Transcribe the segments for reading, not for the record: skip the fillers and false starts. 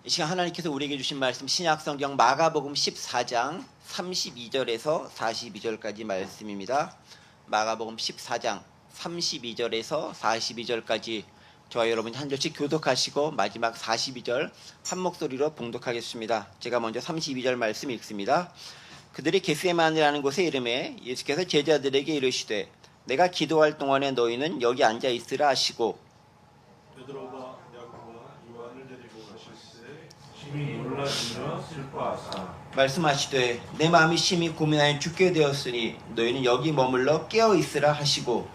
이 시간 하나님께서 우리에게 주신 말씀 신약성경 마가복음 14장 32절에서 42절까지 말씀입니다. 마가복음 14장 32절에서 42절까지 저와 여러분이 한 절씩 교독하시고 마지막 42절 한 목소리로 봉독하겠습니다. 제가 먼저 32절 말씀 읽습니다. 그들이 겟세마네라는 곳에 이르매 예수께서 제자들에게 이르시되 내가 기도할 동안에 너희는 여기 앉아 있으라 하시고 베드로와 야고보와 요한을 데리고 가실새 심히 놀라시며 슬퍼하사 말씀하시되 내 마음이 심히 고민하여 죽게 되었으니 너희는 여기 머물러 깨어 있으라 하시고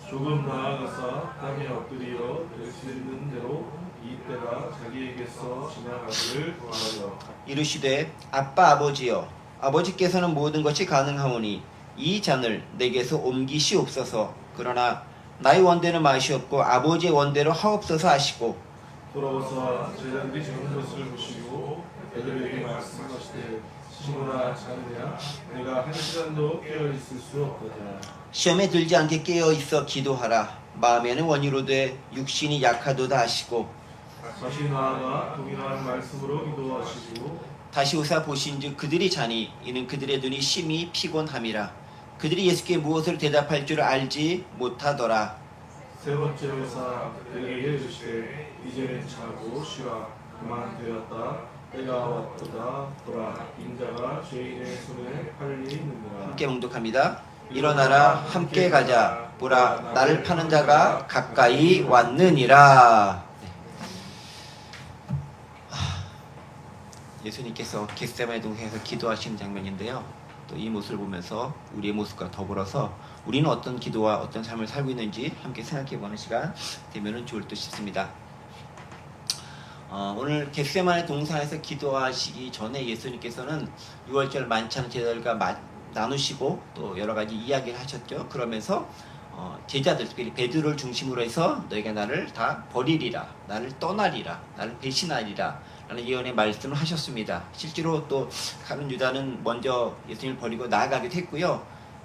조금 나아가사 땅에 엎드리어 될 수 있는 대로 이때가 자기에게서 지나가기를 구하여 이르시되 아빠 아버지여 아버지께서는 모든 것이 가능하오니 이 잔을 내게서 옮기시옵소서. 그러나 나의 원대는 마시옵고 아버지의 원대로 하옵소서 하시고 돌아오사 제자들이 저런 것을 보시고 베드로에게 말씀하시되 시몬아 자느냐 내가 한 시간도 깨어 있을 수 없거든. 시험에 들지 않게 깨어 있어 기도하라. 마음에는 원이로되 육신이 약하도다 하시고 다시 나아가 동일한 말씀으로 기도하시고 다시 오사 보신즉 그들이 자니 이는 그들의 눈이 심히 피곤함이라. 그들이 예수께 무엇을 대답할 줄 알지 못하더라. 세 번째 오사 그에게 이르시되 이제는 자고 쉬라 그만 되었다 때가 왔도다 보라 인자가 죄인의 손에 팔리 있느니라. 함께 봉독합니다. 일어나라 함께 가자. 보라 나를 파는 자가 가까이 왔느니라. 예수님께서 겟세마네 동산에서 기도하시는 장면인데요. 또 이 모습을 보면서 우리의 모습과 더불어서 우리는 어떤 기도와 어떤 삶을 살고 있는지 함께 생각해보는 시간 되면 좋을 듯 싶습니다. 오늘 겟세마네 동산에서 기도하시기 전에 예수님께서는 6월절 만찬 제자들과 나누시고 또 여러 가지 이야기를 하셨죠. 그러면서 제자들, 특별히 베드로를 중심으로 해서 너희가 나를 다 버리리라, 나를 떠나리라, 나를 배신하리라 라는 예언의 말씀을 하셨습니다. 실제로 또 가룟 유다는 먼저 예수님을 버리고 나아가기도 했고요.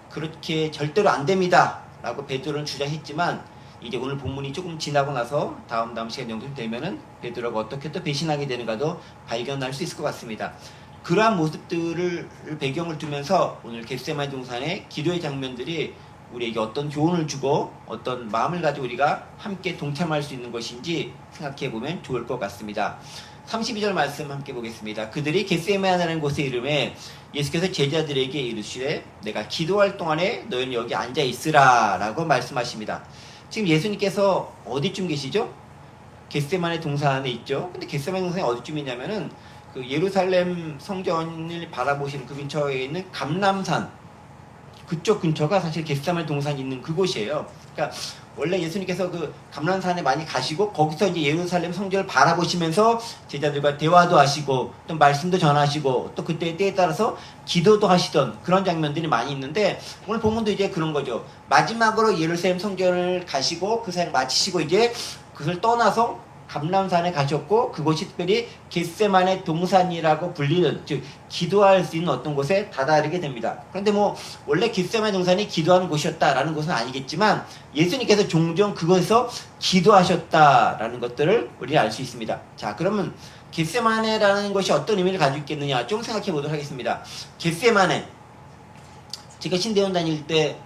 그렇게 절대로 안 됩니다 라고 베드로는 주장했지만 이제 오늘 본문이 조금 지나고 나서 다음 시간 정도 되면은 베드로가 어떻게 또 배신하게 되는가도 발견할 수 있을 것 같습니다. 그러한 모습들을 배경을 두면서 오늘 겟세마네 동산의 기도의 장면들이 우리에게 어떤 교훈을 주고 어떤 마음을 가지고 우리가 함께 동참할 수 있는 것인지 생각해 보면 좋을 것 같습니다. 32절 말씀 함께 보겠습니다. 그들이 겟세마네라는 곳에 이르매 예수께서 제자들에게 이르시되 내가 기도할 동안에 너희는 여기 앉아 있으라 라고 말씀하십니다. 지금 예수님께서 어디쯤 계시죠? 겟세마네 동산 안에 있죠. 근데 겟세마네 동산이 어디쯤 있냐면은 그 예루살렘 성전을 바라보시는 그 근처에 있는 감람산 그쪽 근처가 사실 겟세마네 동산이 있는 그곳이에요. 그러니까 원래 예수님께서 그 감람산에 많이 가시고 거기서 이제 예루살렘 성전을 바라보시면서 제자들과 대화도 하시고 또 말씀도 전하시고 또 그때의 때에 따라서 기도도 하시던 그런 장면들이 많이 있는데 오늘 본문도 이제 그런 거죠. 마지막으로 예루살렘 성전을 가시고 그 사역 마치시고 이제 그것을 떠나서 감람산에 가셨고 그곳이 특별히 겟세마네 동산이라고 불리는 즉 기도할 수 있는 어떤 곳에 다다르게 됩니다. 그런데 뭐 원래 겟세마네 동산이 기도하는 곳이었다라는 것은 아니겠지만 예수님께서 종종 그곳에서 기도하셨다라는 것들을 우리가 알 수 있습니다. 자, 그러면 겟세마네라는 것이 어떤 의미를 가지고 있겠느냐 좀 생각해 보도록 하겠습니다. 겟세마네 제가 신대원 다닐 때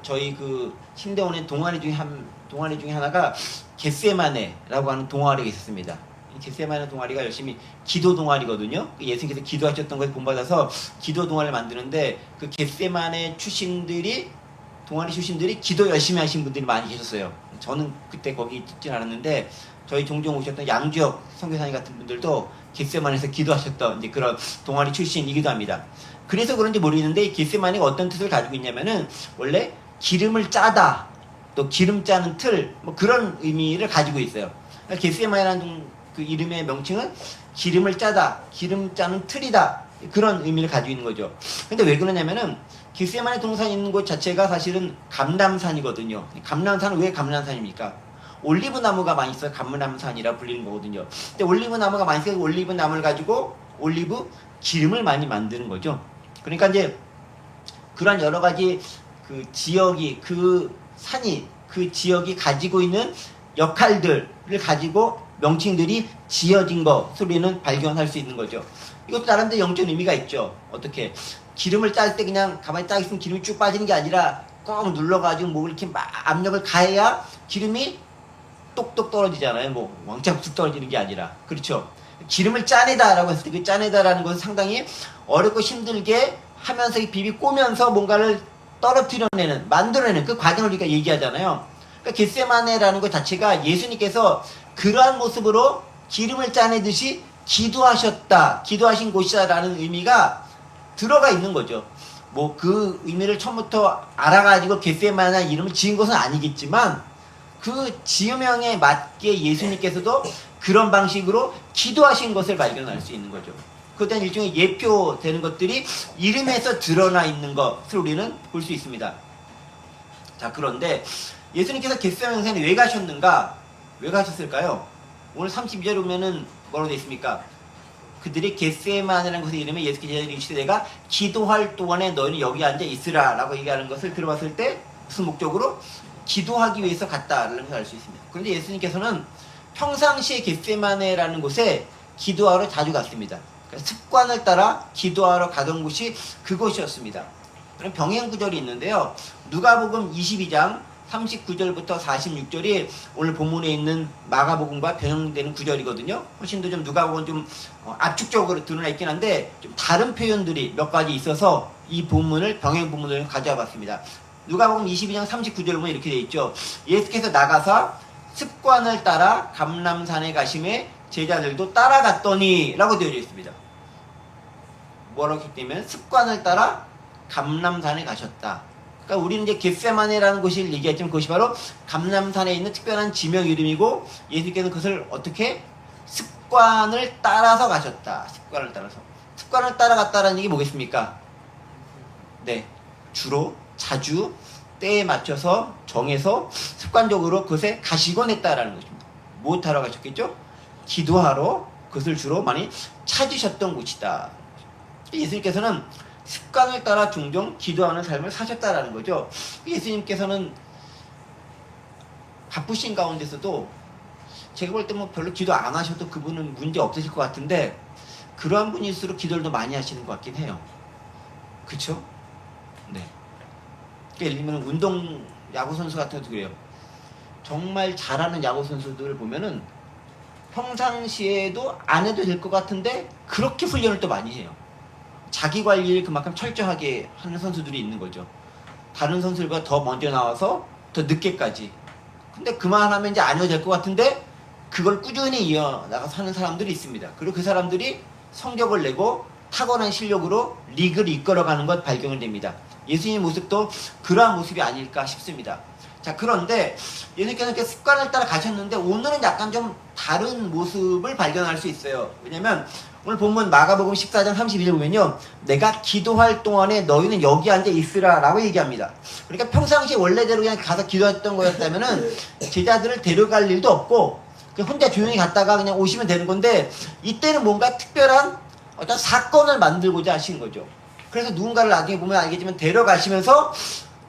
저희 그 신대원의 동아리 중에 하나가 겟세마네라고 하는 동아리가 있었습니다. 이 겟세마네 동아리가 열심히 기도 동아리거든요. 예수님께서 기도하셨던 것을 본받아서 기도 동아리를 만드는데 그 겟세마네 동아리 출신들이 기도 열심히 하신 분들이 많이 계셨어요. 저는 그때 거기 있진 않았는데 저희 종종 오셨던 양주혁 선교사님 같은 분들도 겟세마네에서 기도하셨던 이제 그런 동아리 출신이기도 합니다. 그래서 그런지 모르겠는데 이 겟세마네가 어떤 뜻을 가지고 있냐면은 원래 기름을 짜다 또 기름 짜는 틀 뭐 그런 의미를 가지고 있어요. 그러니까 겟세마네라는 그 이름의 명칭은 기름을 짜다, 기름 짜는 틀이다 그런 의미를 가지고 있는 거죠. 근데 왜 그러냐면은 겟세마네 동산이 있는 곳 자체가 사실은 감람산이거든요. 감람산은 왜 감람산입니까? 올리브 나무가 많이 있어서 감람산이라 불리는 거거든요. 근데 올리브 나무가 많이 있어서 올리브 나무를 가지고 올리브 기름을 많이 만드는 거죠. 그러니까 이제 그런 여러 가지 그 지역이 그 산이 그 지역이 가지고 있는 역할들을 가지고 명칭들이 지어진 것을 우리는 발견할 수 있는 거죠. 이것도 나름대로 영적 의미가 있죠. 어떻게 기름을 짤 때 그냥 가만히 딱 있으면 기름이 쭉 빠지는 게 아니라 꼭 눌러가지고 뭐 이렇게 막 압력을 가해야 기름이 똑똑 떨어지잖아요. 뭐 왕창 툭 떨어지는 게 아니라. 그렇죠. 기름을 짜내다라고 했을 때 그 짜내다라는 것은 상당히 어렵고 힘들게 하면서 이 비비 꼬면서 뭔가를 떨어뜨려내는, 만들어내는 그 과정을 우리가 얘기하잖아요. 그러니까 겟세마네라는 것 자체가 예수님께서 그러한 모습으로 기름을 짜내듯이 기도하신 곳이다라는 의미가 들어가 있는 거죠. 뭐 그 의미를 처음부터 알아가지고 겟세마네 이름을 지은 것은 아니겠지만 그 지음명에 맞게 예수님께서도 그런 방식으로 기도하신 것을 발견할 수 있는 거죠. 그에 대한 일종의 예표되는 것들이 이름에서 드러나 있는 것을 우리는 볼 수 있습니다. 자, 그런데 예수님께서 겟세마네에 왜 가셨는가? 왜 가셨을까요? 오늘 32절에 보면은 뭐라고 되어 있습니까? 그들이 겟세마네라는 것의 이름에 예수께서 이르시되 내가 기도할 동안에 너희는 여기 앉아 있으라 라고 얘기하는 것을 들어봤을 때 무슨 목적으로? 기도하기 위해서 갔다라는 것을 알 수 있습니다. 그런데 예수님께서는 평상시에 겟세마네라는 곳에 기도하러 자주 갔습니다. 습관을 따라 기도하러 가던 곳이 그곳이었습니다. 그럼 병행 구절이 있는데요. 누가복음 22장 39절부터 46절이 오늘 본문에 있는 마가복음과 병행되는 구절이거든요. 훨씬 더 좀 누가복음은 좀 압축적으로 드러나 있긴 한데 좀 다른 표현들이 몇 가지 있어서 이 본문을 병행 본문을 가져와 봤습니다. 누가복음 22장 39절 보면 이렇게 되어 있죠. 예수께서 나가사 습관을 따라 감람산에 가심에 제자들도 따라갔더니 라고 되어져 있습니다. 뭐라고 했기 때문에 습관을 따라 감람산에 가셨다. 그러니까 우리는 이제 겟세마네라는 곳을 얘기했지만 그것이 바로 감람산에 있는 특별한 지명 이름이고 예수께서는 그것을 어떻게 습관을 따라서 가셨다. 습관을 따라서. 습관을 따라갔다라는 얘기 뭐겠습니까? 네, 주로 자주 때에 맞춰서 정해서 습관적으로 그것에 가시곤 했다라는 것입니다. 무엇하러 가셨겠죠? 기도하러 그것을 주로 많이 찾으셨던 곳이다. 예수님께서는 습관을 따라 종종 기도하는 삶을 사셨다라는 거죠. 예수님께서는 바쁘신 가운데서도 제가 볼 때 뭐 별로 기도 안 하셔도 그분은 문제 없으실 것 같은데 그러한 분일수록 기도를 더 많이 하시는 것 같긴 해요. 그쵸? 네. 예를 들면 운동 야구 선수 같은 것도 그래요. 정말 잘하는 야구 선수들을 보면은 평상시에도 안 해도 될 것 같은데 그렇게 훈련을 또 많이 해요. 자기 관리를 그만큼 철저하게 하는 선수들이 있는 거죠. 다른 선수들보다 더 먼저 나와서 더 늦게까지. 근데 그만하면 이제 안 해도 될 것 같은데 그걸 꾸준히 이어나가서 하는 사람들이 있습니다. 그리고 그 사람들이 성적을 내고 탁월한 실력으로 리그를 이끌어가는 것 발견이 됩니다. 예수님의 모습도 그러한 모습이 아닐까 싶습니다. 자, 그런데 예수님께서 이렇게 습관을 따라 가셨는데 오늘은 약간 좀 다른 모습을 발견할 수 있어요. 왜냐면 오늘 본문 마가복음 14장 32절 보면요. 내가 기도할 동안에 너희는 여기 앉아 있으라 라고 얘기합니다. 그러니까 평상시에 원래대로 그냥 가서 기도했던 거였다면은 제자들을 데려갈 일도 없고 그냥 혼자 조용히 갔다가 그냥 오시면 되는 건데 이때는 뭔가 특별한 어떤 사건을 만들고자 하신 거죠. 그래서 누군가를 나중에 보면 알겠지만 데려가시면서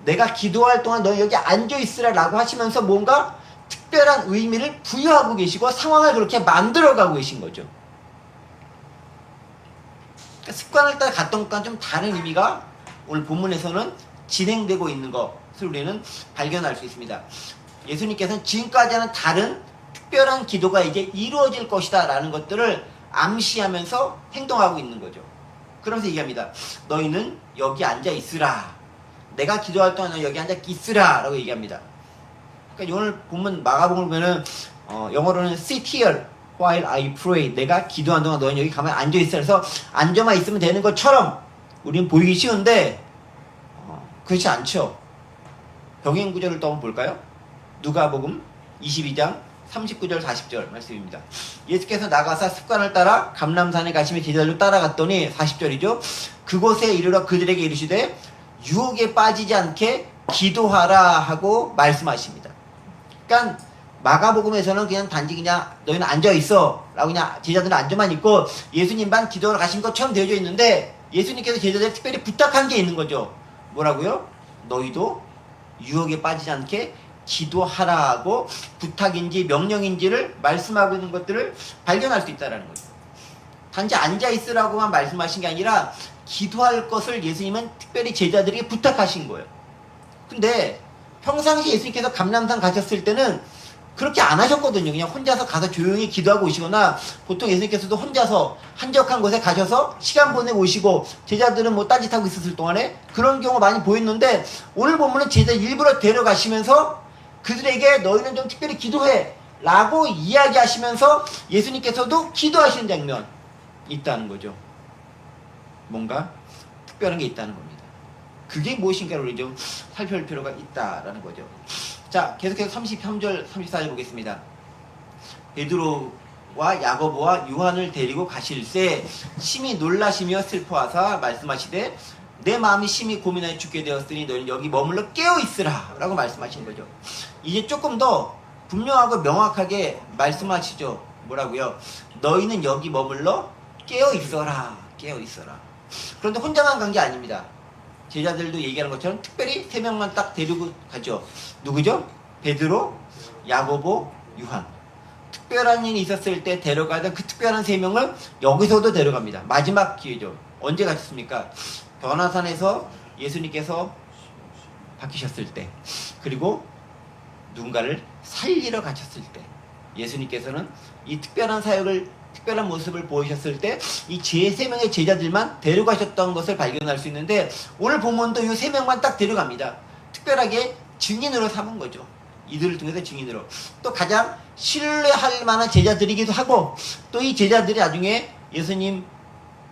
내가 기도할 동안 너희 여기 앉아있으라 라고 하시면서 뭔가 특별한 의미를 부여하고 계시고 상황을 그렇게 만들어가고 계신 거죠. 그러니까 습관을 따라 갔던 것과는 좀 다른 의미가 오늘 본문에서는 진행되고 있는 것을 우리는 발견할 수 있습니다. 예수님께서는 지금까지는 다른 특별한 기도가 이제 이루어질 것이다 라는 것들을 암시하면서 행동하고 있는 거죠. 그러면서 얘기합니다. 너희는 여기 앉아 있으라. 내가 기도할 동안 여기 앉아 있으라 라고 얘기합니다. 그러니까 오늘 보면 마가복음을 보면은 영어로는 sit here while I pray. 내가 기도한 동안 너희는 여기 가만히 앉아 있으라. 그래서 앉아만 있으면 되는 것처럼 우리는 보이기 쉬운데 그렇지 않죠. 병행 구절을 또 한번 볼까요? 누가복음 22장 39절 40절 말씀입니다. 예수께서 나가사 습관을 따라 감람산에 가시며 제자들로 따라갔더니 40절이죠. 그곳에 이르러 그들에게 이르시되 유혹에 빠지지 않게 기도하라 하고 말씀하십니다. 그러니까 마가복음에서는 그냥 단지 그냥 너희는 앉아있어 라고 그냥 제자들은 앉아만 있고 예수님만 기도하러 가신 것처럼 되어져 있는데 예수님께서 제자들에게 특별히 부탁한 게 있는 거죠. 뭐라고요? 너희도 유혹에 빠지지 않게 기도하라고 부탁인지 명령인지를 말씀하고 있는 것들을 발견할 수 있다는 거죠. 단지 앉아있으라고만 말씀하신 게 아니라 기도할 것을 예수님은 특별히 제자들에게 부탁하신 거예요. 근데 평상시 예수님께서 감람산 가셨을 때는 그렇게 안 하셨거든요. 그냥 혼자서 가서 조용히 기도하고 오시거나, 보통 예수님께서도 혼자서 한적한 곳에 가셔서 시간 보내고 오시고, 제자들은 뭐 딴짓하고 있었을 동안에 그런 경우가 많이 보였는데, 오늘 보면은 제자 일부러 데려가시면서 그들에게 너희는 좀 특별히 기도해 라고 이야기하시면서 예수님께서도 기도하시는 장면이 있다는 거죠. 뭔가 특별한 게 있다는 겁니다. 그게 무엇인가를 우리 좀 살펴볼 필요가 있다라는 거죠. 자, 계속해서 33절, 34절 보겠습니다. 베드로와 야고보와 요한을 데리고 가실 때 심히 놀라시며 슬퍼하사 말씀하시되 내 마음이 심히 고민하여 죽게 되었으니 너희는 여기 머물러 깨어있으라 라고 말씀하시는 거죠. 이제 조금 더 분명하고 명확하게 말씀하시죠. 뭐라고요? 너희는 여기 머물러 깨어있어라. 깨어있어라. 그런데 혼자만 간 게 아닙니다. 제자들도 얘기하는 것처럼 특별히 3명만 딱 데리고 가죠. 누구죠? 베드로, 야고보, 요한. 특별한 일이 있었을 때 데려가던 그 특별한 3명을 여기서도 데려갑니다. 마지막 기회죠. 언제 가셨습니까? 변화산에서 예수님께서 바뀌셨을 때, 그리고 누군가를 살리러 가셨을 때, 예수님께서는 이 특별한 사역을, 특별한 모습을 보이셨을 때 이 3명의 제자들만 데려가셨던 것을 발견할 수 있는데, 오늘 본문도 이 3명만 딱 데려갑니다. 특별하게 증인으로 삼은 거죠. 이들을 통해서 증인으로. 또 가장 신뢰할 만한 제자들이기도 하고, 또 이 제자들이 나중에 예수님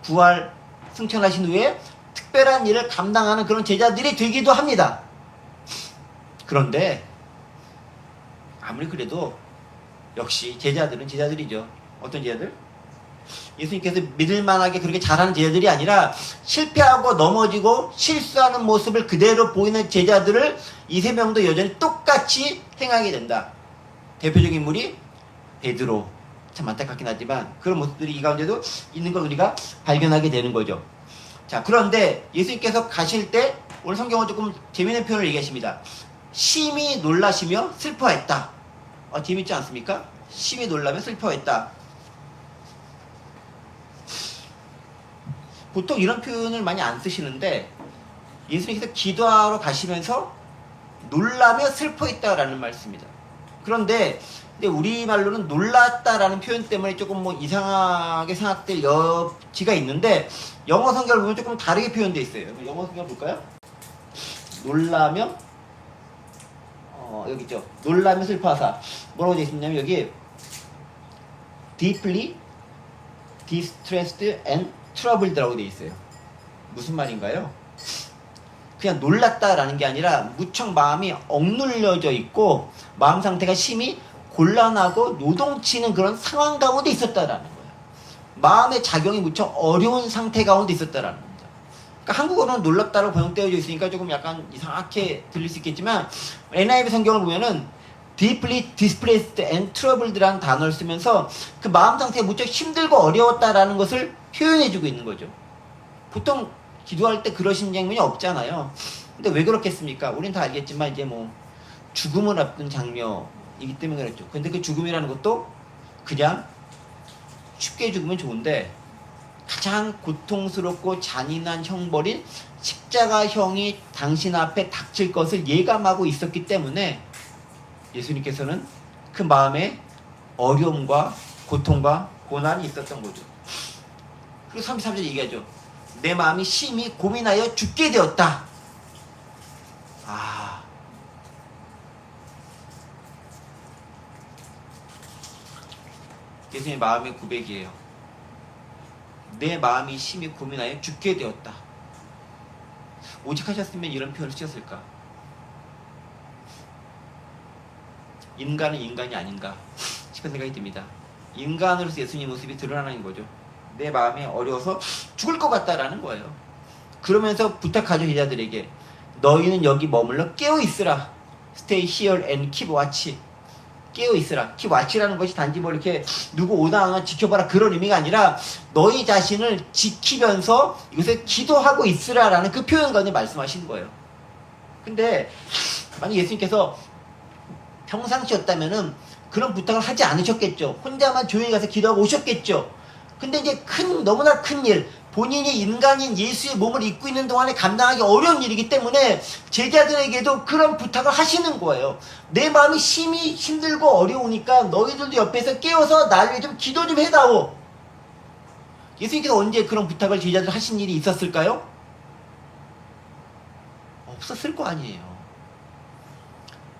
부활 승천하신 후에 특별한 일을 감당하는 그런 제자들이 되기도 합니다. 그런데 아무리 그래도 역시 제자들은 제자들이죠. 어떤 제자들? 예수님께서 믿을만하게 그렇게 잘하는 제자들이 아니라 실패하고 넘어지고 실수하는 모습을 그대로 보이는 제자들을 이 3명도 여전히 똑같이 행하게 된다. 대표적인 인물이 베드로. 참 안타깝긴 하지만 그런 모습들이 이 가운데도 있는 걸 우리가 발견하게 되는 거죠. 자, 그런데 예수님께서 가실 때 오늘 성경은 조금 재미있는 표현을 얘기하십니다. 심히 놀라시며 슬퍼했다. 재밌지 않습니까? 심히 놀라며 슬퍼했다. 보통 이런 표현을 많이 안 쓰시는데 예수님께서 기도하러 가시면서 놀라며 슬퍼했다라는 말씀입니다. 그런데 우리말로는 놀랐다라는 표현 때문에 조금 뭐 이상하게 생각될 여지가 있는데, 영어 성경을 보면 조금 다르게 표현되어 있어요. 영어 성경 볼까요? 놀라며 여기 있죠. 놀라며 슬퍼하사. 뭐라고 되어 있냐면 여기 deeply distressed and troubled라고 되어 있어요. 무슨 말인가요? 그냥 놀랐다라는 게 아니라 무척 마음이 억눌려져 있고 마음 상태가 심히 곤란하고 요동치는 그런 상황 가운데 있었다라는 거예요. 마음의 작용이 무척 어려운 상태 가운데 있었다라는 겁니다. 그러니까 한국어로는 놀랍다로 번역되어져 있으니까 조금 약간 이상하게 들릴 수 있겠지만, NIV 성경을 보면은 deeply distressed and troubled라는 단어를 쓰면서 그 마음 상태가 무척 힘들고 어려웠다라는 것을 표현해주고 있는 거죠. 보통 기도할 때 그러신 장면이 없잖아요. 근데 왜 그렇겠습니까? 우린 다 알겠지만 이제 뭐 죽음을 앞둔 장면이기 때문에 그랬죠. 근데 그 죽음이라는 것도 그냥 쉽게 죽으면 좋은데 가장 고통스럽고 잔인한 형벌인 십자가형이 당신 앞에 닥칠 것을 예감하고 있었기 때문에 예수님께서는 그 마음에 어려움과 고통과 고난이 있었던 거죠. 그리고 33절 얘기하죠. 내 마음이 심히 고민하여 죽게 되었다. 예수님의 마음의 고백이에요. 내 마음이 심히 고민하여 죽게 되었다. 오직 하셨으면 이런 표현을 쓰셨을까? 인간은 인간이 아닌가 싶은 생각이 듭니다. 인간으로서 예수님 모습이 드러나는 거죠. 내 마음이 어려워서 죽을 것 같다라는 거예요. 그러면서 부탁하죠, 제자들에게. 너희는 여기 머물러 깨어있으라. Stay here and keep watch. 깨어있으라. keep watch라는 것이 단지 뭐 이렇게 누구 오나 지켜봐라 그런 의미가 아니라 너희 자신을 지키면서 이것을 기도하고 있으라라는 그 표현 가운데 말씀하시는 거예요. 근데 만약 예수님께서 평상시였다면은 그런 부탁을 하지 않으셨겠죠. 혼자만 조용히 가서 기도하고 오셨겠죠. 근데 이제 너무나 큰 일, 본인이 인간인 예수의 몸을 입고 있는 동안에 감당하기 어려운 일이기 때문에 제자들에게도 그런 부탁을 하시는 거예요. 내 마음이 심히 힘들고 어려우니까 너희들도 옆에서 깨워서 나를 위해 좀 기도 좀 해다오. 예수님께서 언제 그런 부탁을 제자들 하신 일이 있었을까요? 없었을 거 아니에요.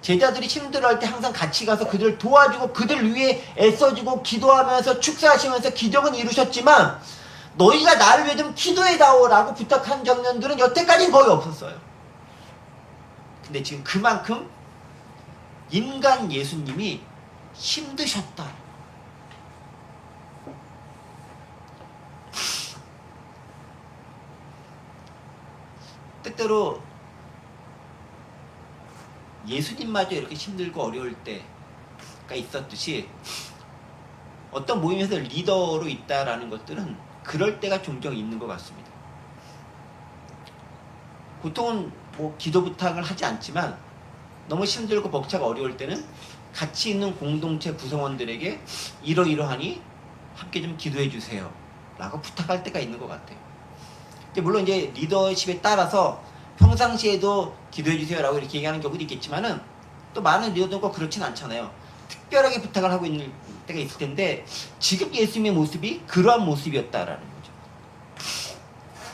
제자들이 힘들어할 때 항상 같이 가서 그들을 도와주고 그들 위해 애써주고 기도하면서 축사하시면서 기적은 이루셨지만 너희가 나를 위해 좀 기도해다오 라고 부탁한 장면들은 여태까지는 거의 없었어요. 근데 지금 그만큼 인간 예수님이 힘드셨다. 때때로 예수님마저 이렇게 힘들고 어려울 때가 있었듯이 어떤 모임에서 리더로 있다라는 것들은 그럴 때가 종종 있는 것 같습니다. 보통은 뭐 기도 부탁을 하지 않지만 너무 힘들고 벅차고 어려울 때는 같이 있는 공동체 구성원들에게 이러이러하니 함께 좀 기도해 주세요 라고 부탁할 때가 있는 것 같아요. 물론 이제 리더십에 따라서 평상시에도 기도해 주세요라고 이렇게 얘기하는 경우도 있겠지만은 또 많은 리더들과 그렇진 않잖아요. 특별하게 부탁을 하고 있는 때가 있을 텐데 지금 예수님의 모습이 그러한 모습이었다라는 거죠.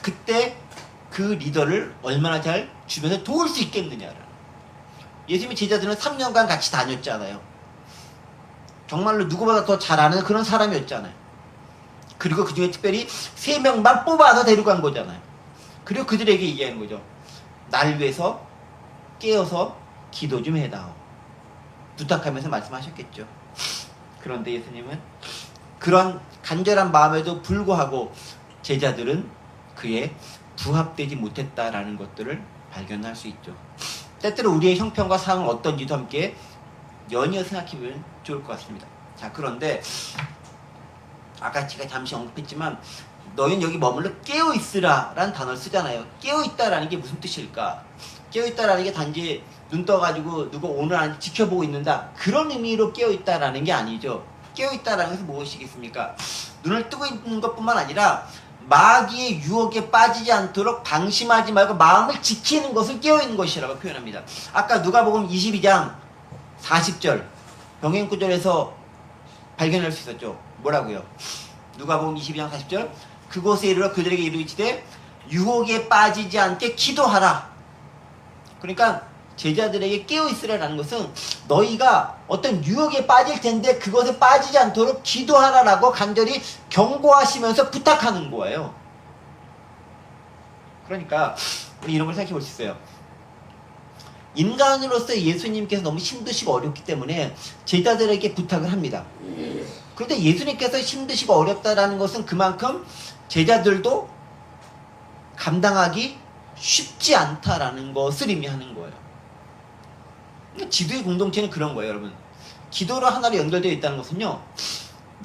그때 그 리더를 얼마나 잘 주변에 도울 수 있겠느냐라는. 예수님의 제자들은 3년간 같이 다녔잖아요. 정말로 누구보다 더 잘 아는 그런 사람이었잖아요. 그리고 그 중에 특별히 3명만 뽑아서 데려간 거잖아요. 그리고 그들에게 얘기하는 거죠. 날 위해서 깨어서 기도 좀 해다오. 부탁하면서 말씀하셨겠죠. 그런데 예수님은 그런 간절한 마음에도 불구하고 제자들은 그에 부합되지 못했다라는 것들을 발견할 수 있죠. 때때로 우리의 형편과 상황은 어떤지도 함께 연이어 생각해보면 좋을 것 같습니다. 자, 그런데 아까 제가 잠시 언급했지만 너희는 여기 머물러 깨어있으라 라는 단어를 쓰잖아요. 깨어있다라는 게 무슨 뜻일까? 깨어있다라는 게 단지 눈 떠가지고 누가 오늘 안 지켜보고 있는다 그런 의미로 깨어있다라는 게 아니죠. 깨어있다라는 것은 무엇이겠습니까? 눈을 뜨고 있는 것뿐만 아니라 마귀의 유혹에 빠지지 않도록 방심하지 말고 마음을 지키는 것을 깨어있는 것이라고 표현합니다. 아까 누가복음 22장 40절 병행구절에서 발견할 수 있었죠. 뭐라고요? 누가복음 22장 40절 그곳에 이르러 그들에게 이르시되 유혹에 빠지지 않게 기도하라. 그러니까 제자들에게 깨어있으라는 것은 너희가 어떤 유혹에 빠질 텐데 그것에 빠지지 않도록 기도하라라고 간절히 경고하시면서 부탁하는 거예요. 그러니까 우리 이런 걸 생각해 볼 수 있어요. 인간으로서 예수님께서 너무 힘드시고 어렵기 때문에 제자들에게 부탁을 합니다. 그런데 예수님께서 힘드시고 어렵다라는 것은 그만큼 제자들도 감당하기 쉽지 않다라는 것을 의미하는 거예요. 지도의 공동체는 그런 거예요, 여러분. 기도로 하나로 연결되어 있다는 것은요,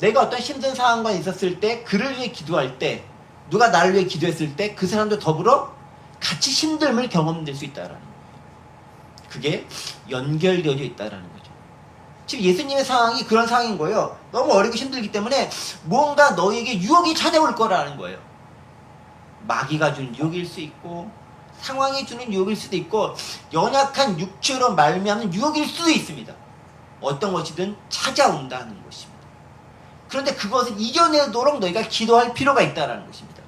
내가 어떤 힘든 상황과 있었을 때, 그를 위해 기도할 때, 누가 나를 위해 기도했을 때, 그 사람도 더불어 같이 힘듦을 경험될 수 있다라는 거예요. 그게 연결되어져 있다라는 거죠. 지금 예수님의 상황이 그런 상황인 거예요. 너무 어렵고 힘들기 때문에 뭔가 너에게 유혹이 찾아올 거라는 거예요. 마귀가 주는 유혹일 수 있고 상황이 주는 유혹일 수도 있고 연약한 육체로 말미암는 유혹일 수도 있습니다. 어떤 것이든 찾아온다는 것입니다. 그런데 그것을 이겨내도록 너희가 기도할 필요가 있다는 것입니다.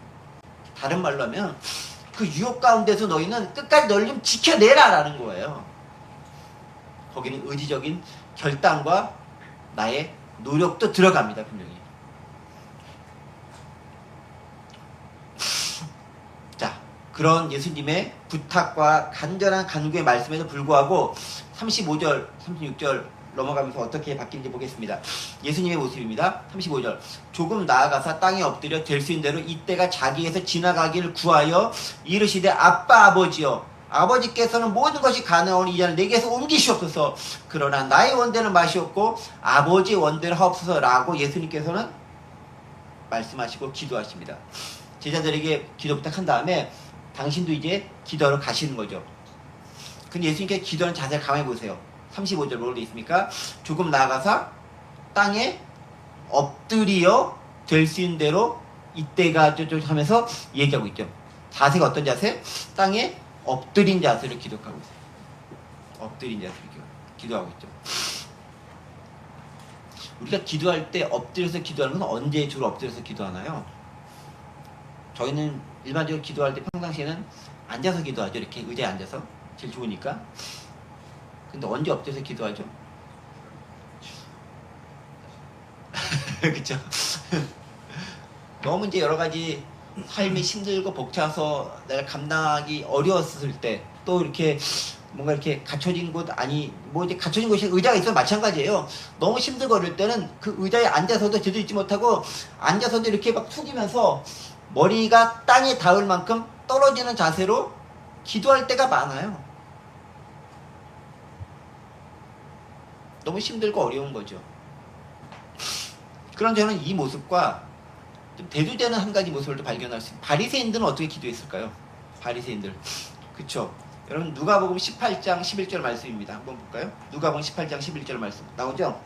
다른 말로 하면 그 유혹 가운데서 너희는 끝까지 너를 좀 지켜내라라는 거예요. 거기는 의지적인 결단과 나의 노력도 들어갑니다. 분명히. 자, 그런 예수님의 부탁과 간절한 간구의 말씀에도 불구하고 35절, 36절 넘어가면서 어떻게 바뀌는지 보겠습니다. 예수님의 모습입니다. 35절 조금 나아가서 땅에 엎드려 될 수 있는 대로 이때가 자기에서 지나가기를 구하여 이르시되 아빠 아버지여 아버지께서는 모든 것이 가능하오니 이 잔을 내게서 옮기시옵소서. 그러나 나의 원대는 마시옵고 아버지의 원대를 하옵소서라고 예수님께서는 말씀하시고 기도하십니다. 제자들에게 기도 부탁한 다음에 당신도 이제 기도하러 가시는 거죠. 근데 예수님께 기도하는 자세를 가만히 보세요. 35절 뭐로 되어 있습니까? 조금 나아가서 땅에 엎드려 될 수 있는 대로 이때가 저쪽 하면서 얘기하고 있죠. 자세가 어떤 자세? 땅에 엎드린 자세를 기록하고 있어요. 엎드린 자세를 기도하고 있죠. 우리가 기도할 때 엎드려서 기도하는 건 언제 주로 엎드려서 기도하나요? 저희는 일반적으로 기도할 때 평상시에는 앉아서 기도하죠. 이렇게 의자에 앉아서. 제일 좋으니까. 근데 언제 엎드려서 기도하죠? 그쵸? 너무 이제 여러 가지 삶이 힘들고 벅차서 내가 감당하기 어려웠을 때, 또 이렇게 뭔가 이렇게 갖춰진 곳, 아니 뭐 이제 갖춰진 곳이 의자가 있어도 마찬가지예요. 너무 힘들고 어릴 때는 그 의자에 앉아서도 제대로 있지 못하고 앉아서도 이렇게 막 숙이면서 머리가 땅에 닿을 만큼 떨어지는 자세로 기도할 때가 많아요. 너무 힘들고 어려운 거죠. 그런 저는 이 모습과 좀 대두되는 한 가지 모습을 또 발견할 수 있어요. 바리새인들은 어떻게 기도했을까요? 바리새인들. 그쵸? 여러분 누가복음 18장 11절 말씀입니다. 한번 볼까요? 누가복음 18장 11절 말씀 나오죠?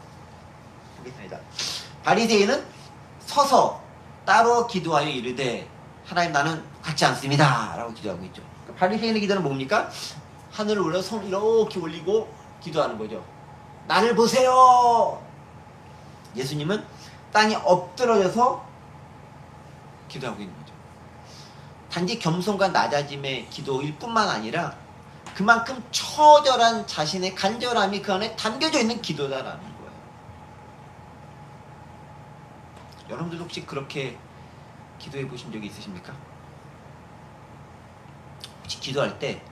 보겠습니다. 바리새인은 서서 따로 기도하여 이르되 하나님 나는 같지 않습니다 라고 기도하고 있죠. 바리새인의 기도는 뭡니까? 하늘을 올려 손 이렇게 올리고 기도하는 거죠. 나를 보세요. 예수님은 땅에 엎드러져서 기도하고 있는 거죠. 단지 겸손과 낮아짐의 기도일 뿐만 아니라 그만큼 처절한 자신의 간절함이 그 안에 담겨져 있는 기도다라는 거예요. 여러분들 혹시 그렇게 기도해 보신 적이 있으십니까? 혹시 기도할 때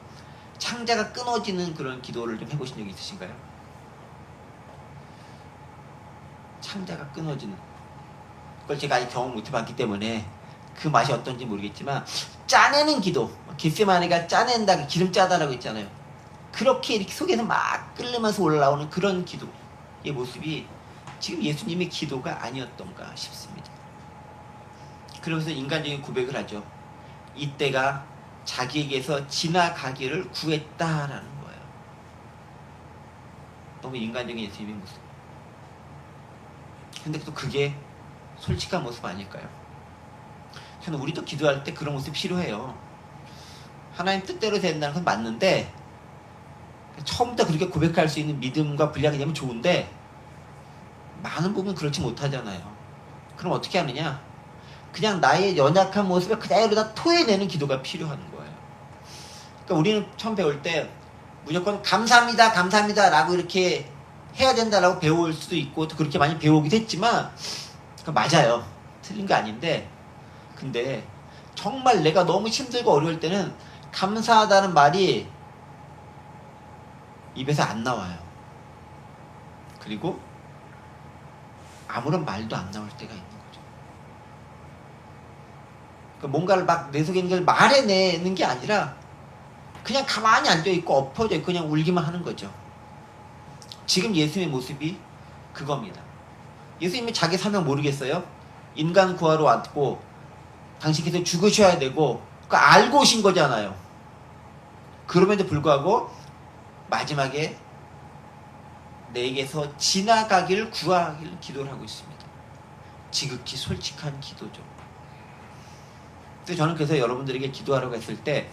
창자가 끊어지는 그런 기도를 좀 해보신 적이 있으신가요? 창자가 끊어지는 그걸 제가 아직 경험 못 해봤기 때문에 그 맛이 어떤지 모르겠지만 짜내는 기도, 겟세마네가 짜낸다, 기름 짜다라고 했잖아요. 그렇게 이렇게 속에서 막 끓으면서 올라오는 그런 기도의 모습이 지금 예수님의 기도가 아니었던가 싶습니다. 그러면서 인간적인 고백을 하죠. 이때가 자기에게서 지나가기를 구했다라는 거예요. 너무 인간적인 예수님의 모습. 근데 또 그게 솔직한 모습 아닐까요? 저는 우리도 기도할 때 그런 모습이 필요해요. 하나님 뜻대로 된다는 건 맞는데 처음부터 그렇게 고백할 수 있는 믿음과 분량이 되면 좋은데 많은 부분 그렇지 못하잖아요. 그럼 어떻게 하느냐? 그냥 나의 연약한 모습을 그대로 다 토해내는 기도가 필요한 거예요. 그러니까 우리는 처음 배울 때 무조건 감사합니다, 감사합니다 라고 이렇게 해야 된다라고 배울 수도 있고 또 그렇게 많이 배우기도 했지만 맞아요. 틀린 거 아닌데 근데 정말 내가 너무 힘들고 어려울 때는 감사하다는 말이 입에서 안 나와요. 그리고 아무런 말도 안 나올 때가 있는 거죠. 그러니까 뭔가를 막 내 속에 있는 걸 말해내는 게 아니라 그냥 가만히 앉아있고 엎어져 있고 그냥 울기만 하는 거죠. 지금 예수님의 모습이 그겁니다. 예수님이 자기 사명 모르겠어요? 인간 구하러 왔고 당신께서 죽으셔야 되고 그러니까 알고 오신 거잖아요. 그럼에도 불구하고 마지막에 내게서 지나가기를 구하기를 기도를 하고 있습니다. 지극히 솔직한 기도죠. 저는 그래서 여러분들에게 기도하라고 했을 때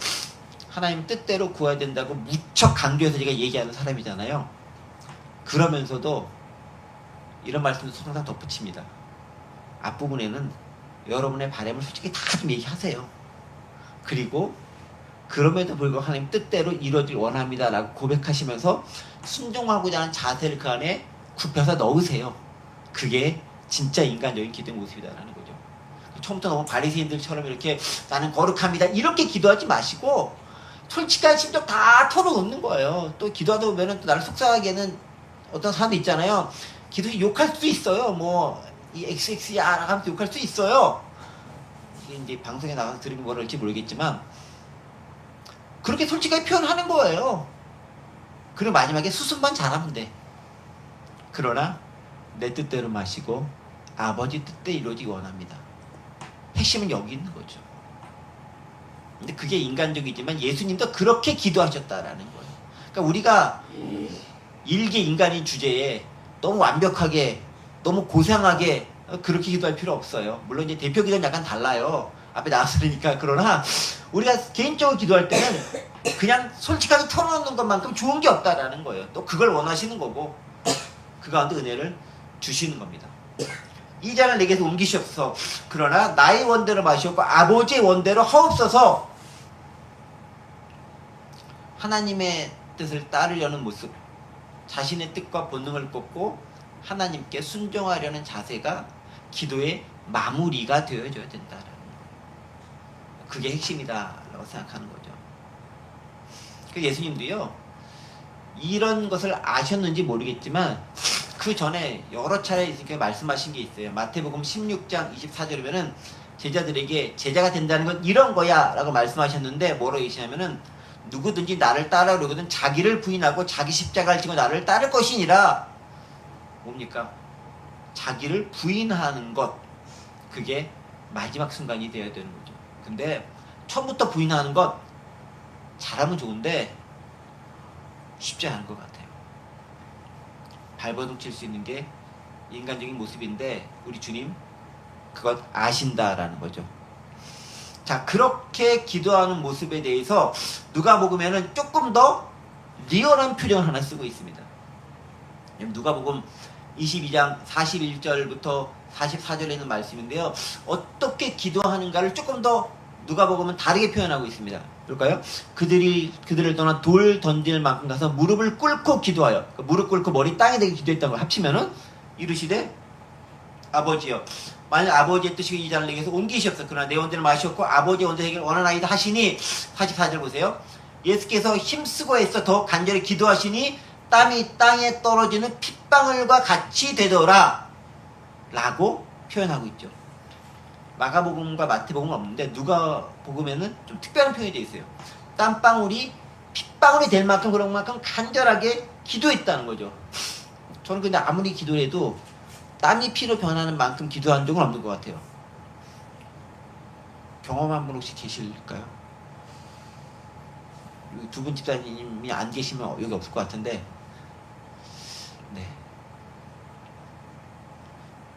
하나님 뜻대로 구해야 된다고 무척 강조해서 제가 얘기하는 사람이잖아요. 그러면서도 이런 말씀도 항상 덧붙입니다. 앞부분에는 여러분의 바람을 솔직히 다 좀 얘기하세요. 그리고 그럼에도 불구하고 하나님 뜻대로 이루어질 원합니다 라고 고백하시면서 순종하고자 하는 자세를 그 안에 굽혀서 넣으세요. 그게 진짜 인간적인 기도의 모습이다라는 거죠. 처음부터 너무 바리새인들처럼 이렇게 나는 거룩합니다 이렇게 기도하지 마시고 솔직한 심정 다 털어놓는 거예요. 또 기도하다 보면은 또 나를 속상하게 하는 어떤 사람도 있잖아요. 기도에 욕할 수도 있어요. 뭐 이 XX야 하면서 욕할 수 있어요. 이게 이제 방송에 나가서 들으면 뭐라 할지 모르겠지만 그렇게 솔직하게 표현하는 거예요. 그리고 마지막에 수습만 잘하면 돼. 그러나 내 뜻대로 마시고 아버지 뜻대로 이루어지기 원합니다. 핵심은 여기 있는 거죠. 근데 그게 인간적이지만 예수님도 그렇게 기도하셨다라는 거예요. 그러니까 우리가 일개 인간의 주제에 너무 완벽하게 너무 고상하게 그렇게 기도할 필요 없어요. 물론 이제 대표 기도는 약간 달라요. 앞에 나왔으니까. 그러나 우리가 개인적으로 기도할 때는 그냥 솔직하게 털어놓는 것만큼 좋은 게 없다라는 거예요. 또 그걸 원하시는 거고 그 가운데 은혜를 주시는 겁니다. 이 잔을 내게서 옮기시옵소서. 그러나 나의 원대로 마시옵고 아버지의 원대로 하옵소서. 하나님의 뜻을 따르려는 모습, 자신의 뜻과 본능을 꺾고 하나님께 순종하려는 자세가 기도의 마무리가 되어줘야 된다라는 거예요. 그게 핵심이다라고 생각하는 거죠. 그 예수님도요, 이런 것을 아셨는지 모르겠지만 그 전에 여러 차례 이렇게 말씀하신 게 있어요. 마태복음 16장 24절이면은 제자들에게 제자가 된다는 건 이런 거야 라고 말씀하셨는데 뭐라고 얘기하시냐면은 누구든지 나를 따르려거든 자기를 부인하고 자기 십자가를 지고 나를 따를 것이니라. 뭡니까? 자기를 부인하는 것, 그게 마지막 순간이 되어야 되는 거죠. 근데 처음부터 부인하는 것 잘하면 좋은데 쉽지 않은 것 같아요. 발버둥 칠 수 있는 게 인간적인 모습인데 우리 주님 그것 아신다라는 거죠. 자, 그렇게 기도하는 모습에 대해서 누가복음에는 조금 더 리얼한 표정을 하나 쓰고 있습니다. 누가복음 22장 41절부터 44절에 있는 말씀인데요. 어떻게 기도하는가를 조금 더 누가복음은 다르게 표현하고 있습니다. 볼까요? 그들을 떠나 돌 던질 만큼 가서 무릎을 꿇고 기도하여, 무릎 꿇고 머리 땅에 대게 기도했다는 걸 합치면은 이르시되 아버지여, 만약 아버지의 뜻이 이 잔을 내게서 옮기시옵소서. 그러나 내 원대로 마시옵고 아버지의 원대로 원하나이다 하시니. 44절 보세요. 예수께서 힘쓰고 애써 더 간절히 기도하시니 땀이 땅에 떨어지는 핏방울과 같이 되더라 라고 표현하고 있죠. 마가복음과 마태복음은 없는데 누가복음에는 좀 특별한 표현이 되어 있어요. 땀방울이 핏방울이 될 만큼 그런 만큼 간절하게 기도했다는 거죠. 저는 근데 아무리 기도를 해도 땀이 피로 변하는 만큼 기도한 적은 없는 것 같아요. 경험한 분 혹시 계실까요? 두 분 집사님이 안 계시면 여기 없을 것 같은데, 네,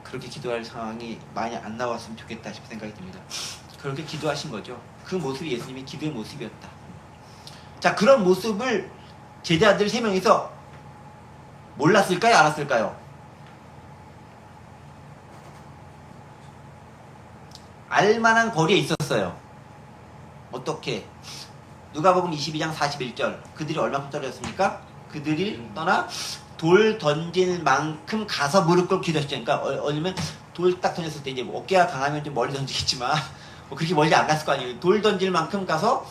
그렇게 기도할 상황이 많이 안 나왔으면 좋겠다 싶은 생각이 듭니다. 그렇게 기도하신 거죠. 그 모습이 예수님의 기도의 모습이었다. 자, 그런 모습을 제자들 3명이서 몰랐을까요? 알았을까요? 알만한 거리에 있었어요. 어떻게? 누가복음 22장 41절. 그들이 얼마큼 떨어졌습니까? 그들이 떠나 돌 던질 만큼 가서 무릎 꿇고 기도했죠. 그러니까 얼면 돌 딱 던졌을 때 이제 뭐 어깨가 강하면 좀 멀리 던지겠지만 뭐 그렇게 멀리 안 갔을 거 아니에요. 돌 던질 만큼 가서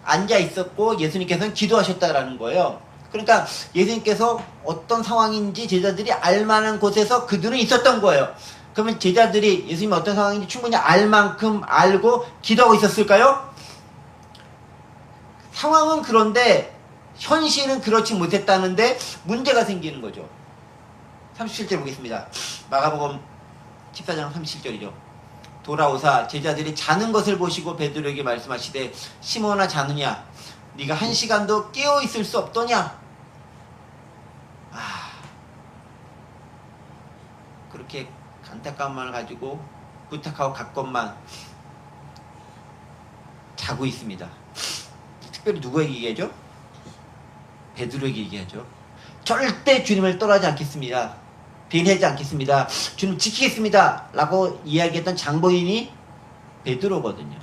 앉아 있었고 예수님께서는 기도하셨다라는 거예요. 그러니까 예수님께서 어떤 상황인지 제자들이 알만한 곳에서 그들은 있었던 거예요. 그러면 제자들이 예수님이 어떤 상황인지 충분히 알 만큼 알고 기도하고 있었을까요? 상황은 그런데 현실은 그렇지 못했다는데 문제가 생기는 거죠. 37절 보겠습니다. 마가복음 14장 37절이죠. 돌아오사 제자들이 자는 것을 보시고 베드로에게 말씀하시되 시몬아 자느냐 네가 1시간도 깨어 있을 수 없더냐. 그렇게 안타까운 마음을 가지고 부탁하고 갔건만 자고 있습니다. 특별히 누구에게 얘기하죠? 베드로에게 얘기하죠. 절대 주님을 떠나지 않겠습니다. 변하지 않겠습니다. 주님 지키겠습니다 라고 이야기했던 장본인이 베드로거든요.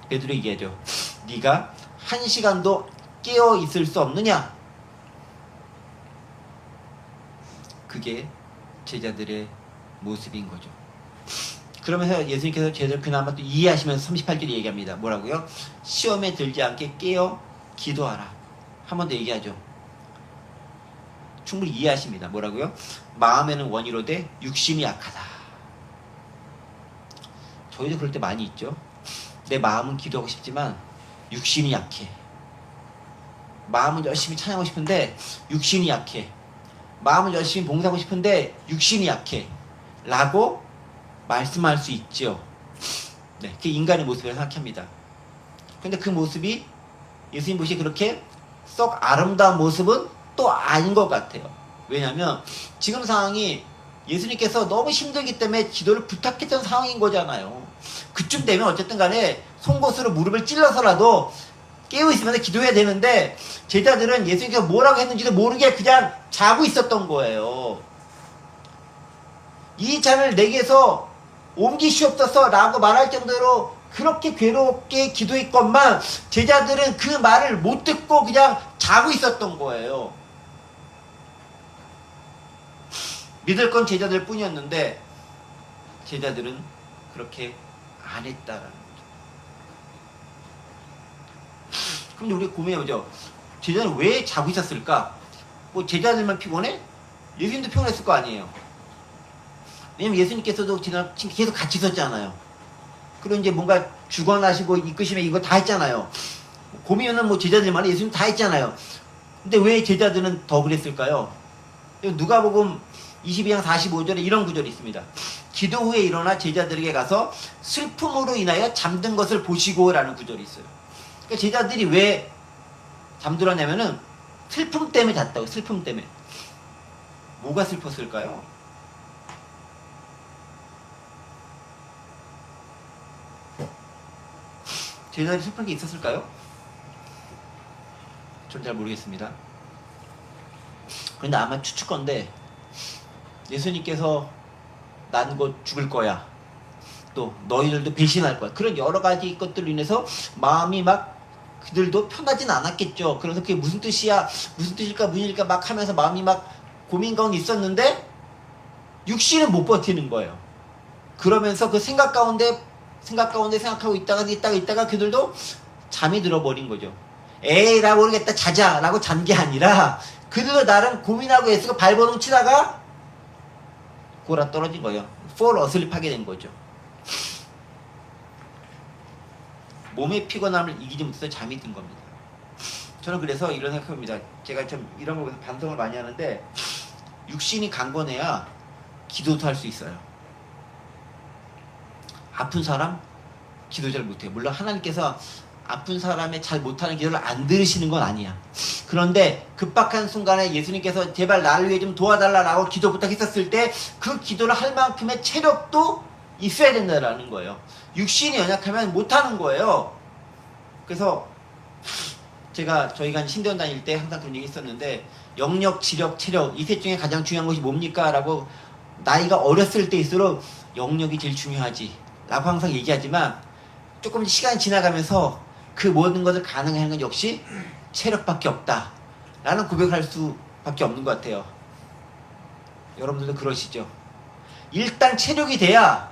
베드로 얘기하죠. 네가 1시간도 깨어 있을 수 없느냐. 그게 제자들의 모습인 거죠. 그러면서 예수님께서 제대로 그나마 또 이해하시면서 38절에 얘기합니다. 뭐라고요? 시험에 들지 않게 깨어 기도하라. 한 번 더 얘기하죠. 충분히 이해하십니다. 뭐라고요? 마음에는 원이로되 육신이 약하다. 저희도 그럴 때 많이 있죠. 내 마음은 기도하고 싶지만 육신이 약해. 마음은 열심히 찬양하고 싶은데 육신이 약해. 마음은 열심히 봉사하고 싶은데 육신이 약해 라고 말씀할 수 있죠. 네, 그게 인간의 모습이라고 생각합니다. 근데 그 모습이 예수님 보시기에 그렇게 썩 아름다운 모습은 또 아닌 것 같아요. 왜냐하면 지금 상황이 예수님께서 너무 힘들기 때문에 기도를 부탁했던 상황인 거잖아요. 그쯤 되면 어쨌든 간에 송곳으로 무릎을 찔러서라도 깨어있으면서 기도해야 되는데 제자들은 예수님께서 뭐라고 했는지도 모르게 그냥 자고 있었던 거예요. 이 잔을 내게서 옮기시옵소서 라고 말할 정도로 그렇게 괴롭게 기도했건만 제자들은 그 말을 못 듣고 그냥 자고 있었던 거예요. 믿을 건 제자들 뿐이었는데 제자들은 그렇게 안 했다라는 거죠. 그럼 우리 고민해보죠. 제자들은 왜 자고 있었을까? 뭐 제자들만 피곤해? 예수님도 피곤했을 거 아니에요. 왜냐면 예수님께서도 지난 계속 같이 있었잖아요. 그리고 이제 뭔가 주관하시고 이끄시면 이거 다 했잖아요. 고민은 뭐 제자들만 예수님 다 했잖아요. 근데 왜 제자들은 더 그랬을까요? 누가복음 22장 45절에 이런 구절이 있습니다. 기도 후에 일어나 제자들에게 가서 슬픔으로 인하여 잠든 것을 보시고 라는 구절이 있어요. 그러니까 제자들이 왜 잠들었냐면은 슬픔 때문에 잤다고. 슬픔 때문에. 뭐가 슬펐을까요? 제자들이 슬픈 게 있었을까요? 전 잘 모르겠습니다. 그런데 아마 추측건데 예수님께서 난 곧 죽을 거야. 또 너희들도 배신할 거야. 그런 여러 가지 것들로 인해서 마음이 막 그들도 편하진 않았겠죠. 그래서 그게 무슨 뜻이야? 무슨 뜻일까? 무슨 막 하면서 마음이 막 고민 가운데 있었는데 육신은 못 버티는 거예요. 그러면서 그 생각 가운데 생각하고 있다가 그들도 잠이 들어버린 거죠. 에이라고 모르겠다 자자라고 잔 게 아니라 그들도 나름 고민하고 애쓰고 발버둥 치다가 골아 떨어진 거예요. fall asleep 하게 된 거죠. 몸의 피곤함을 이기지 못해서 잠이 든 겁니다. 저는 그래서 이런 생각합니다. 제가 참 이런 거에서 반성을 많이 하는데 육신이 강건해야 기도도 할 수 있어요. 아픈 사람 기도 잘 못해요. 물론 하나님께서 아픈 사람의 잘 못하는 기도를 안 들으시는 건 아니야. 그런데 급박한 순간에 예수님께서 제발 나를 위해 좀 도와달라라고 기도 부탁했었을 때 그 기도를 할 만큼의 체력도 있어야 된다라는 거예요. 육신이 연약하면 못하는 거예요. 그래서 저희가 신대원 다닐 때 항상 그런 얘기 있었는데 영역, 지력, 체력 이 셋 중에 가장 중요한 것이 뭡니까? 라고 나이가 어렸을 때일수록 영역이 제일 중요하지 라고 항상 얘기하지만 조금 시간이 지나가면서 그 모든 것을 가능한 건 역시 체력밖에 없다 라는 고백을 할 수밖에 없는 것 같아요. 여러분들도 그러시죠? 일단 체력이 돼야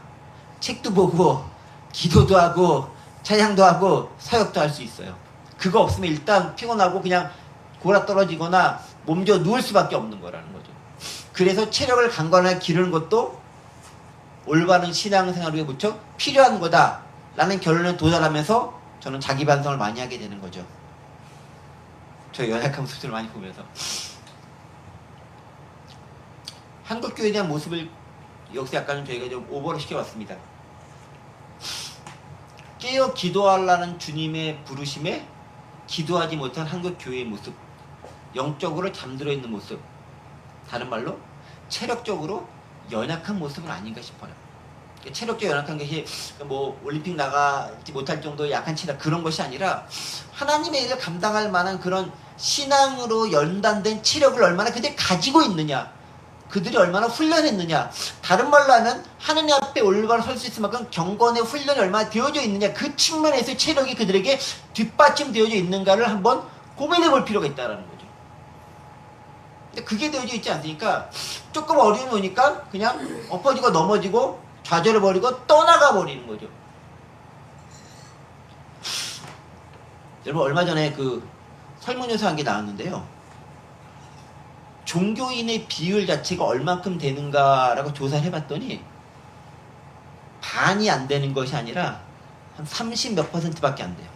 책도 보고 기도도 하고 찬양도 하고 사역도 할 수 있어요. 그거 없으면 일단 피곤하고 그냥 골아 떨어지거나 몸져 누울 수밖에 없는 거라는 거죠. 그래서 체력을 강건하게 기르는 것도 올바른 신앙생활을 위해 무척 필요한 거다라는 결론에 도달하면서 저는 자기 반성을 많이 하게 되는 거죠. 저희 연약한 모습들을 많이 보면서 한국 교회에 대한 모습을 여기서 약간 저희가 좀 오버를 시켜봤습니다. 깨어 기도하라는 주님의 부르심에 기도하지 못한 한국 교회의 모습, 영적으로 잠들어 있는 모습, 다른 말로 체력적으로 연약한 모습은 아닌가 싶어요. 체력적으로 연약한 것이 뭐 올림픽 나가지 못할 정도의 약한 체력 그런 것이 아니라 하나님의 일을 감당할 만한 그런 신앙으로 연단된 체력을 얼마나 그들이 가지고 있느냐, 그들이 얼마나 훈련했느냐, 다른 말로 하면 하느님 앞에 올바로 설 수 있을 만큼 경건의 훈련이 얼마나 되어져 있느냐, 그 측면에서 체력이 그들에게 뒷받침되어져 있는가를 한번 고민해 볼 필요가 있다는 거죠. 근데 그게 되어져 있지 않으니까 조금 어려움이 오니까 그냥 엎어지고 넘어지고 좌절해버리고 떠나가 버리는 거죠. 여러분 얼마 전에 그 설문조사 한 게 나왔는데요. 종교인의 비율 자체가 얼만큼 되는가라고 조사를 해봤더니 반이 안 되는 것이 아니라 한 30몇 %밖에 안 돼요.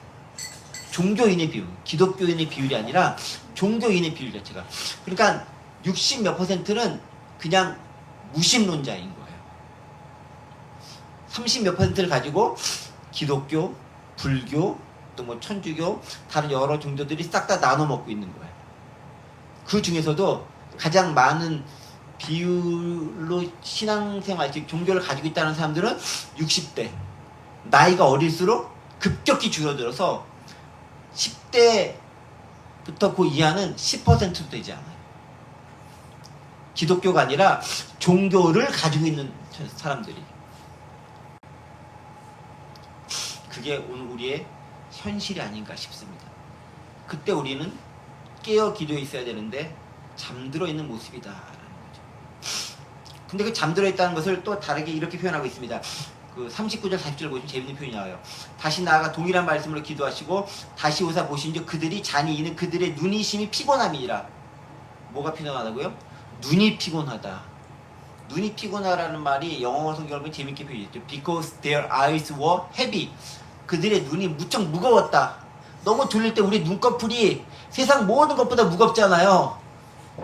종교인의 비율, 기독교인의 비율이 아니라 종교인의 비율 자체가. 그러니까 60몇 %는 그냥 무신론자인 거예요. 30몇 %를 가지고 기독교, 불교, 또 뭐 천주교, 다른 여러 종교들이 싹 다 나눠 먹고 있는 거예요. 그 중에서도 가장 많은 비율로 신앙생활, 즉 종교를 가지고 있다는 사람들은 60대. 나이가 어릴수록 급격히 줄어들어서 10대부터 그 이하는 10%도 되지 않아요. 기독교가 아니라 종교를 가지고 있는 사람들이. 그게 오늘 우리의 현실이 아닌가 싶습니다. 그때 우리는 깨어 기도해 있어야 되는데 잠들어 있는 모습이다라는 거죠. 근데 그 잠들어 있다는 것을 또 다르게 이렇게 표현하고 있습니다. 그 39절 40절 보시면 재밌는 표현이 나와요. 다시 나아가 동일한 말씀으로 기도하시고 다시 오사 보신즉 그들이 잔이 이는 그들의 눈이 심히 피곤함이니라. 뭐가 피곤하다고요? 눈이 피곤하다. 눈이 피곤하다는 말이 영어 성경을 보면 재밌게 표현했죠. Because their eyes were heavy. 그들의 눈이 무척 무거웠다. 너무 졸릴 때 우리 눈꺼풀이 세상 모든 것보다 무겁잖아요.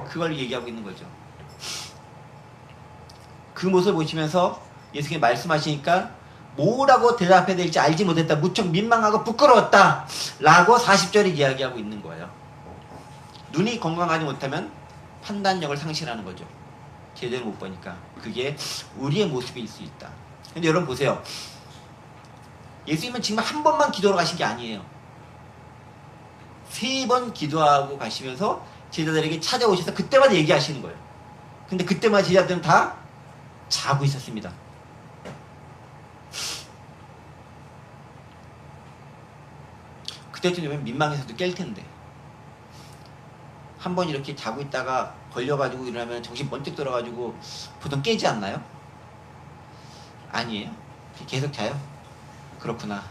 그걸 얘기하고 있는 거죠. 그 모습을 보시면서 예수님이 말씀하시니까 뭐라고 대답해야 될지 알지 못했다. 무척 민망하고 부끄러웠다. 라고 40절에 이야기하고 있는 거예요. 눈이 건강하지 못하면 판단력을 상실하는 거죠. 제대로 못 보니까. 그게 우리의 모습일 수 있다. 근데 여러분 보세요. 예수님은 지금 한 번만 기도로 가신 게 아니에요. 3번 기도하고 가시면서 제자들에게 찾아오셔서 그때마다 얘기하시는 거예요. 근데 그때마다 제자들은 다 자고 있었습니다. 그때쯤 되면 민망해서도 깰 텐데. 한 번 이렇게 자고 있다가 걸려가지고 일어나면 정신 번뜩 들어가지고 보통 깨지 않나요? 아니에요? 계속 자요? 그렇구나.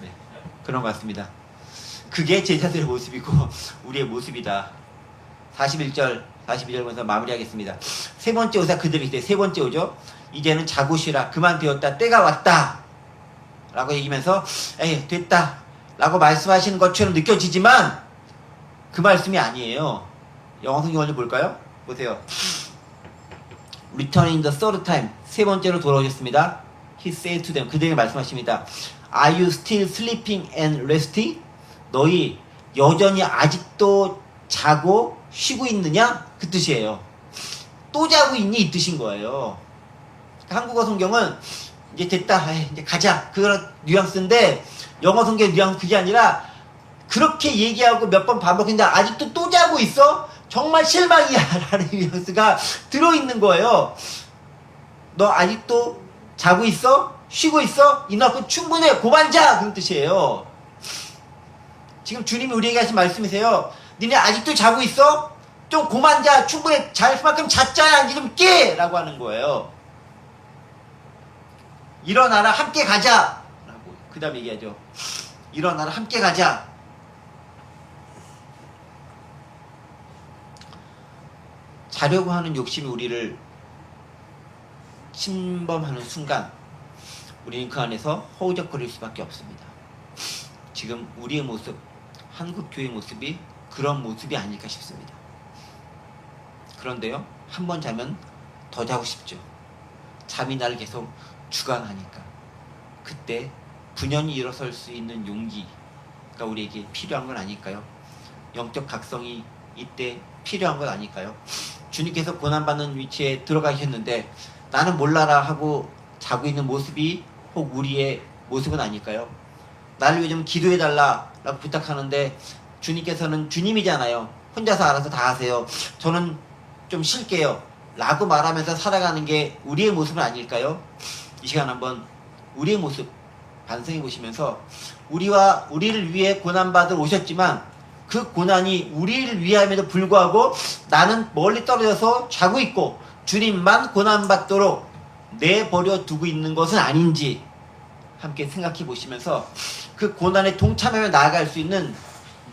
네, 그런 것 같습니다. 그게 제자들의 모습이고 우리의 모습이다. 41절 42절 보면서 마무리하겠습니다. 세 번째 오사 그들이 이제 세 번째 오죠. 이제는 자고 쉬라. 그만 되었다. 때가 왔다. 라고 얘기하면서 에이 됐다. 라고 말씀하시는 것처럼 느껴지지만 그 말씀이 아니에요. 영어 성경을 좀 볼까요? 보세요. Returning the third time. 세 번째로 돌아오셨습니다. He said to them. 그들에게 말씀하십니다. Are you still sleeping and resting? 너희 여전히 아직도 자고 쉬고 있느냐? 그 뜻이에요. 또 자고 있니? 이 뜻인 거예요. 한국어 성경은 이제 됐다. 에이, 이제 가자. 그런 뉘앙스인데 영어 성경의 뉘앙스 그게 아니라 그렇게 얘기하고 몇 번 반복했는데 아직도 또 자고 있어? 정말 실망이야 라는 뉘앙스가 들어있는 거예요. 너 아직도 자고 있어? 쉬고 있어? 이만큼 충분해. 고만 자! 그런 뜻이에요. 지금 주님이 우리에게 하신 말씀이세요. 니네 아직도 자고 있어? 좀 고만 자. 충분해. 잘 만큼 잤잖아. 이제 좀 깨! 라고 하는 거예요. 일어나라. 함께 가자. 라고 그 다음 얘기하죠. 일어나라. 함께 가자. 자려고 하는 욕심이 우리를 침범하는 순간 우리는 그 안에서 허우적거릴 수밖에 없습니다. 지금 우리의 모습, 한국교회의 모습이 그런 모습이 아닐까 싶습니다. 그런데요, 한 번 자면 더 자고 싶죠. 잠이 나를 계속 주관하니까. 그때 분연히 일어설 수 있는 용기가 우리에게 필요한 건 아닐까요? 영적 각성이 이때 필요한 건 아닐까요? 주님께서 고난받는 위치에 들어가셨는데 나는 몰라라 하고 자고 있는 모습이 혹 우리의 모습은 아닐까요? 나를 위해 좀 기도해달라 라고 부탁하는데 주님께서는 주님이잖아요. 혼자서 알아서 다 하세요. 저는 좀 쉴게요 라고 말하면서 살아가는 게 우리의 모습은 아닐까요? 이 시간 한번 우리의 모습 반성해 보시면서 우리를 위해 고난받으러 오셨지만 그 고난이 우리를 위함에도 불구하고 나는 멀리 떨어져서 자고 있고 주님만 고난받도록 내버려 두고 있는 것은 아닌지 함께 생각해 보시면서 그 고난에 동참하며 나아갈 수 있는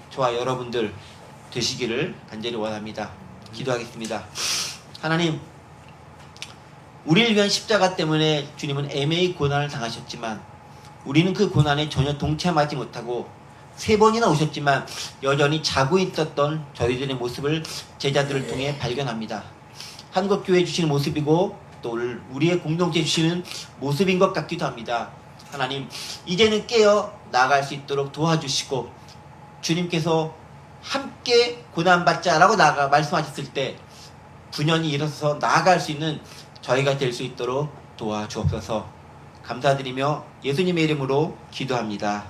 저와 여러분들 되시기를 간절히 원합니다. 기도하겠습니다. 하나님, 우리를 위한 십자가 때문에 주님은 애매히 고난을 당하셨지만 우리는 그 고난에 전혀 동참하지 못하고 3번이나 오셨지만 여전히 자고 있었던 저희들의 모습을 제자들을 통해 발견합니다. 한국교회 주시는 모습이고 또 우리의 공동체 주시는 모습인 것 같기도 합니다. 하나님, 이제는 깨어 나아갈 수 있도록 도와주시고 주님께서 함께 고난받자라고 말씀하셨을 때 분연히 일어서서 나아갈 수 있는 저희가 될 수 있도록 도와주옵소서. 감사드리며 예수님의 이름으로 기도합니다.